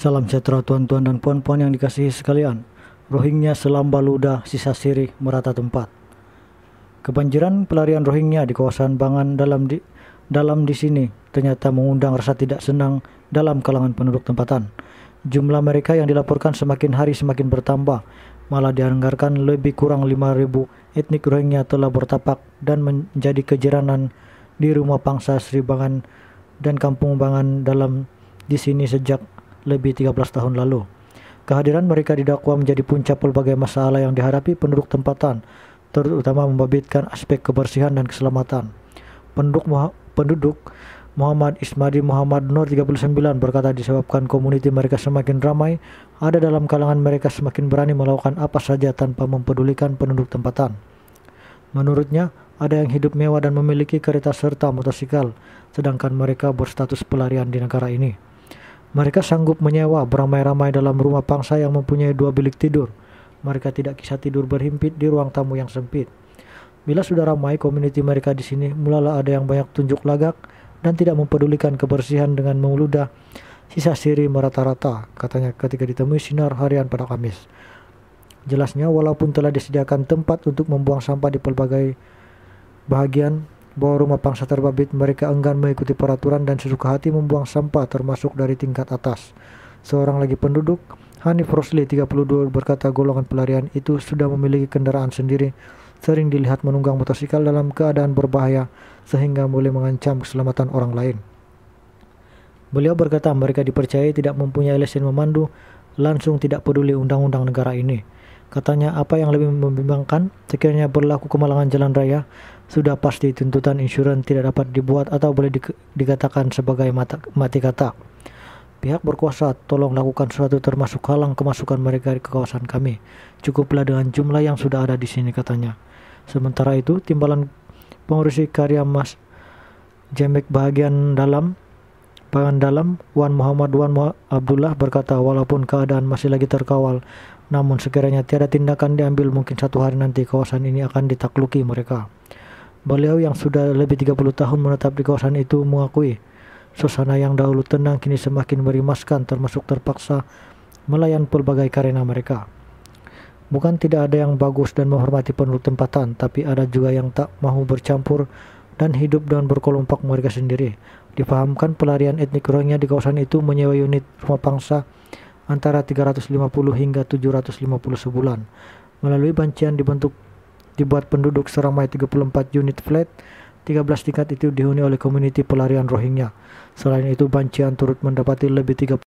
Salam sejahtera tuan-tuan dan puan-puan yang dikasihi sekalian. Rohingya selamba ludah sisa sirih merata tempat. Kebanjiran pelarian Rohingya di kawasan Bangan dalam di sini ternyata mengundang rasa tidak senang dalam kalangan penduduk tempatan. Jumlah mereka yang dilaporkan semakin hari semakin bertambah. Malah dianggarkan lebih kurang 5.000 etnik Rohingya telah bertapak dan menjadi kejiranan di rumah pangsa Sri Bangan dan kampung Bangan dalam di sini sejak lebih 13 tahun lalu. Kehadiran mereka didakwa menjadi puncak berbagai masalah yang dihadapi penduduk tempatan, terutama membabitkan aspek kebersihan dan keselamatan. Penduduk Muhammad Ismadi Muhammad Nur 39 berkata disebabkan komuniti mereka semakin ramai, ada dalam kalangan mereka semakin berani melakukan apa saja tanpa mempedulikan penduduk tempatan. Menurutnya, ada yang hidup mewah dan memiliki kereta serta motosikal, sedangkan mereka berstatus pelarian di negara ini. Mereka sanggup menyewa beramai-ramai dalam rumah pangsa yang mempunyai 2 bilik tidur. Mereka tidak bisa tidur berhimpit di ruang tamu yang sempit. Bila sudah ramai komuniti mereka di sini, mulalah ada yang banyak tunjuk lagak dan tidak mempedulikan kebersihan dengan meludah sisa sirih merata-rata, katanya ketika ditemui Sinar Harian pada Kamis. Jelasnya, walaupun telah disediakan tempat untuk membuang sampah di pelbagai bahagian bahwa rumah pangsa terbabit, mereka enggan mengikuti peraturan dan sesuka hati membuang sampah termasuk dari tingkat atas. Seorang lagi penduduk, Hanif Rosli 32 berkata golongan pelarian itu sudah memiliki kendaraan sendiri, sering dilihat menunggang motosikal dalam keadaan berbahaya sehingga boleh mengancam keselamatan orang lain. Beliau berkata mereka dipercayai tidak mempunyai lesen memandu, langsung tidak peduli undang-undang negara ini. Katanya apa yang lebih membimbangkan, sekiranya berlaku kemalangan jalan raya, sudah pasti tuntutan insurans tidak dapat dibuat atau boleh dikatakan sebagai mati kata. Pihak berkuasa, tolong lakukan sesuatu termasuk halang kemasukan mereka ke kawasan kami. Cukuplah dengan jumlah yang sudah ada di sini, katanya. Sementara itu, timbalan pengurusi karya Mas Jemek Bagian Dalam, Wan Muhammad Wan Abdullah berkata walaupun keadaan masih lagi terkawal, namun sekiranya tiada tindakan diambil mungkin satu hari nanti kawasan ini akan ditakluki mereka. Beliau yang sudah lebih 30 tahun menetap di kawasan itu mengakui suasana yang dahulu tenang kini semakin merimaskan, termasuk terpaksa melayan pelbagai karena mereka. Bukan tidak ada yang bagus dan menghormati penduduk tempatan, tapi ada juga yang tak mahu bercampur dan hidup dengan berkelompok mereka sendiri. Difahamkan pelarian etnik Rohingya di kawasan itu menyewa unit rumah pangsa antara 350 hingga 750 sebulan. Melalui bancian dibuat penduduk seramai 34 unit flat, 13 tingkat itu dihuni oleh komuniti pelarian Rohingya. Selain itu, bancian turut mendapati lebih 30